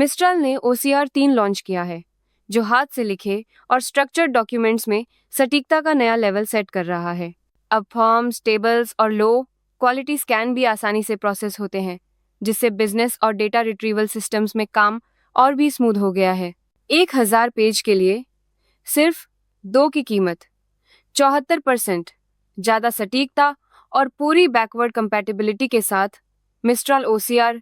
Mistral ने OCR 3 launch किया है, जो हाथ से लिखे और स्ट्रक्चर्ड डॉक्यूमेंट्स में सटीकता का नया लेवल सेट कर रहा है। अब फॉर्म्स, टेबल्स और लो क्वालिटी स्कैन भी आसानी से प्रोसेस होते हैं, जिससे बिजनेस और डेटा रिट्रीवल सिस्टम्स में काम और भी स्मूथ हो गया है। 1000 पेज के लिए सिर्फ 2 की कीमत, 74% ज़्यादा सटीकता और पूरी बैकवर्ड कंपैटिबिलिटी के साथ मिस्ट्रल OCR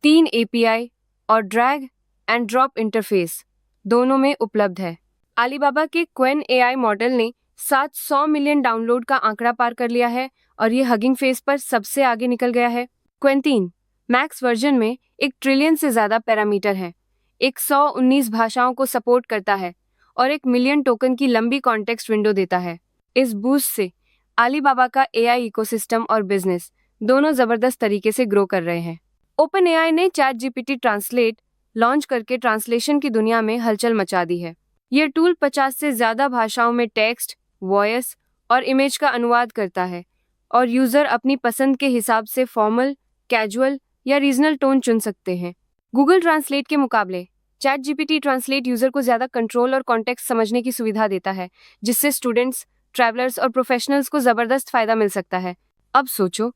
3 API और ड्रैग एंड ड्रॉप इंटरफेस दोनों में उपलब्ध है। अलीबाबा के क्वेन AI मॉडल ने 700 मिलियन डाउनलोड का आंकड़ा पार कर लिया है और ये हगिंग फेस पर सबसे आगे निकल गया है। क्वेन 3 मैक्स वर्जन में 1 ट्रिलियन से ज़्यादा पैरामीटर है, 119 भाषाओं को सपोर्ट करता है और 1 मिलियन टोकन की लंबी कॉन्टेक्स्ट विंडो देता है। इस बूस्ट से अलीबाबा का AI इकोसिस्टम और बिजनेस दोनों जबरदस्त तरीके से ग्रो कर रहे हैं। ओपन AI ने ChatGPT ट्रांसलेट लॉन्च करके ट्रांसलेशन की दुनिया में हलचल मचा दी है। यह टूल 50 से ज़्यादा भाषाओं में टेक्स्ट, वॉइस और इमेज का अनुवाद करता है और यूज़र अपनी पसंद के हिसाब से फॉर्मल, कैजुअल या रीजनल टोन चुन सकते हैं। गूगल ट्रांसलेट के मुकाबले ChatGPT ट्रांसलेट यूज़र को ज़्यादा कंट्रोल और कॉन्टेक्स्ट समझने की सुविधा देता है, जिससे स्टूडेंट्स, ट्रैवलर्स और प्रोफेशनल्स को ज़बरदस्त फ़ायदा मिल सकता है। अब सोचो,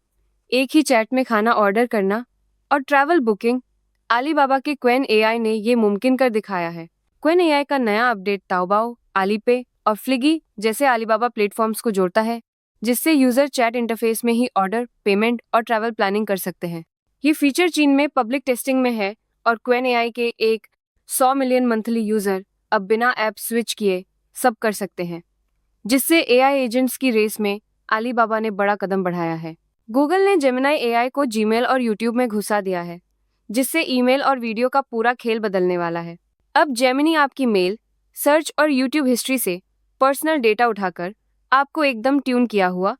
एक ही चैट में खाना ऑर्डर करना और ट्रैवल बुकिंग। अलीबाबा के क्वेन AI ने ये मुमकिन कर दिखाया है। क्वेन AI का नया अपडेट ताओबाओ, अलीपे और फ्लिगी जैसे अलीबाबा प्लेटफॉर्म्स को जोड़ता है, जिससे यूज़र चैट इंटरफेस में ही ऑर्डर, पेमेंट और ट्रैवल प्लानिंग कर सकते हैं। ये फीचर चीन में पब्लिक टेस्टिंग में है और क्वेन AI के 100 मिलियन मंथली यूज़र अब बिना ऐप स्विच किए सब कर सकते हैं, जिससे AI एजेंट्स की रेस में अलीबाबा ने बड़ा कदम बढ़ाया है। गूगल ने जेमिनी AI को जीमेल और यूट्यूब में घुसा दिया है, जिससे ईमेल और वीडियो का पूरा खेल बदलने वाला है। अब जेमिनी आपकी मेल, सर्च और यूट्यूब हिस्ट्री से पर्सनल डेटा उठाकर आपको एकदम ट्यून किया हुआ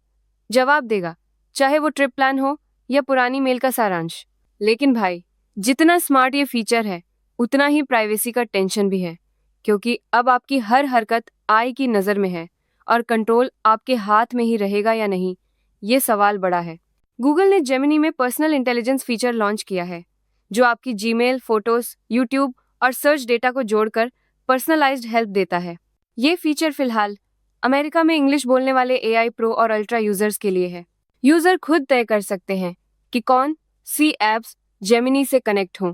जवाब देगा, चाहे वो ट्रिप प्लान हो या पुरानी मेल का सारांश। लेकिन भाई, जितना स्मार्ट ये फीचर है, उतना ही प्राइवेसी का टेंशन भी है, क्योंकि अब आपकी हर हरकत AI की नज़र में है और कंट्रोल आपके हाथ में ही रहेगा या नहीं, ये सवाल बड़ा है। गूगल ने जेमिनी में पर्सनल इंटेलिजेंस फीचर लॉन्च किया है, जो आपकी जीमेल, फोटोज, यूट्यूब और सर्च डेटा को जोड़कर पर्सनलाइज्ड हेल्प देता है। ये फीचर फिलहाल अमेरिका में इंग्लिश बोलने वाले AI प्रो और अल्ट्रा यूजर्स के लिए है। यूजर खुद तय कर सकते हैं कि कौन सी ऐप्स जेमिनी से कनेक्ट हों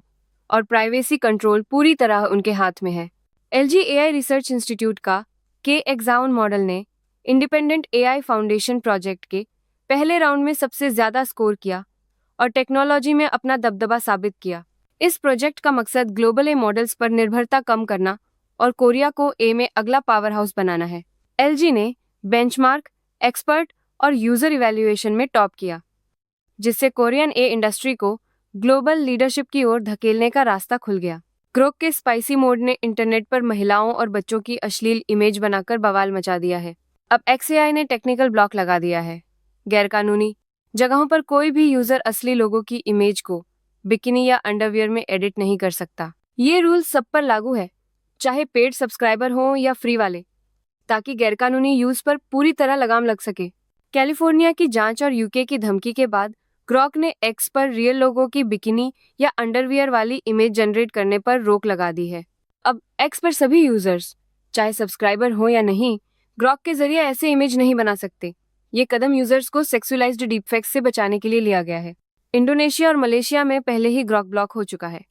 और प्राइवेसी कंट्रोल पूरी तरह उनके हाथ में है। LG AI रिसर्च इंस्टीट्यूट का K-Exaon मॉडल ने इंडिपेंडेंट AI फाउंडेशन प्रोजेक्ट के पहले राउंड में सबसे ज़्यादा स्कोर किया और टेक्नोलॉजी में अपना दबदबा साबित किया। इस प्रोजेक्ट का मकसद ग्लोबल AI मॉडल्स पर निर्भरता कम करना और कोरिया को AI में अगला पावर हाउस बनाना है। LG ने बेंचमार्क, एक्सपर्ट और यूजर इवैल्यूएशन में टॉप किया, जिससे कोरियन AI इंडस्ट्री को ग्लोबल लीडरशिप की ओर धकेलने का रास्ता खुल गया। ग्रोक के स्पाइसी मोड ने इंटरनेट पर महिलाओं और बच्चों की अश्लील इमेज बनाकर बवाल मचा दिया है। अब XAI ने टेक्निकल ब्लॉक लगा दिया है। गैरकानूनी जगहों पर कोई भी यूजर असली लोगों की इमेज को बिकिनी या अंडरवियर में एडिट नहीं कर सकता। ये रूल सब पर लागू है, चाहे पेड सब्सक्राइबर हो या फ्री वाले, ताकि गैरकानूनी यूज पर पूरी तरह लगाम लग सके। कैलिफोर्निया की जांच और UK की धमकी के बाद ग्रॉक ने X पर रियल लोगों की बिकिनी या अंडरवियर वाली इमेज जनरेट करने पर रोक लगा दी है। अब X पर सभी यूजर्स, चाहे सब्सक्राइबर हो या नहीं, ग्रॉक के जरिए ऐसे इमेज नहीं बना सकते। ये कदम यूजर्स को सेक्सुअलाइज्ड डीपफेक्स से बचाने के लिए लिया गया है। इंडोनेशिया और मलेशिया में पहले ही ग्रॉक ब्लॉक हो चुका है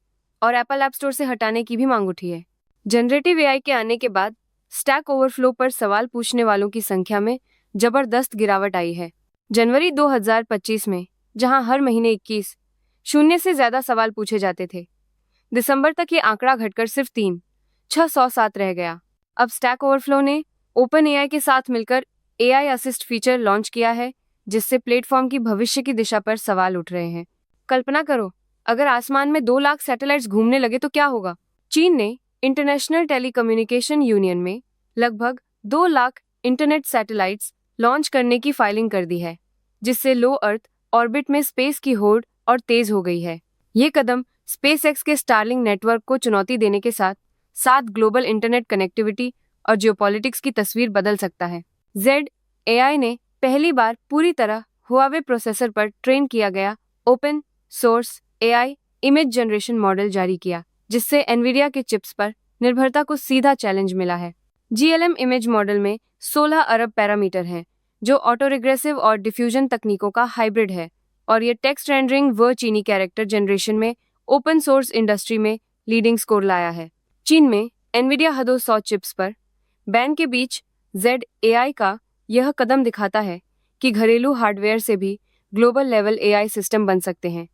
और एप्पल ऐप स्टोर से हटाने की भी मांग उठी है। जनरेटिव AI के आने के बाद स्टैक ओवरफ्लो पर सवाल पूछने वालों की संख्या में जबरदस्त गिरावट आई है। जनवरी 2025 में जहां हर महीने 21 शून्य से ज़्यादा सवाल पूछे जाते थे, दिसंबर तक ये आंकड़ा घटकर सिर्फ 607 रह गया। अब स्टैक ओवरफ्लो ने ओपन AI के साथ मिलकर AI असिस्ट फीचर लॉन्च किया है, जिससे प्लेटफॉर्म की भविष्य की दिशा पर सवाल उठ रहे हैं। कल्पना करो, अगर आसमान में 2 लाख सैटेलाइट्स घूमने लगे तो क्या होगा? चीन ने इंटरनेशनल टेलीकम्युनिकेशन यूनियन में लगभग 2 लाख इंटरनेट सैटेलाइट्स लॉन्च करने की फाइलिंग कर दी है, जिससे लो अर्थ ऑर्बिट में स्पेस की होड़ और तेज हो गई है। ये कदम स्पेसएक्स के स्टारलिंक नेटवर्क को चुनौती देने के साथ साथ ग्लोबल इंटरनेट कनेक्टिविटी और जियोपॉलिटिक्स की तस्वीर बदल सकता है। ZAI ने पहली बार पूरी तरह हुआवे प्रोसेसर पर ट्रेन किया गया open source AI image generation model जारी किया, जिससे एनवीडिया के चिप्स पर निर्भरता को सीधा चैलेंज मिला है। GLM इमेज मॉडल में 16 अरब पैरामीटर हैं, जो ऑटो रिग्रेसिव और डिफ्यूजन तकनीकों का हाइब्रिड है, और ये टेक्स्ट रेंडरिंग व चीनी कैरेक्टर जनरेशन में ओपन सोर्स इंडस्ट्री में लीडिंग स्कोर लाया है। चीन में एनवीडिया हदो 100 चिप्स पर बैन के बीच ZAI का यह कदम दिखाता है कि घरेलू हार्डवेयर से भी ग्लोबल लेवल AI सिस्टम बन सकते हैं।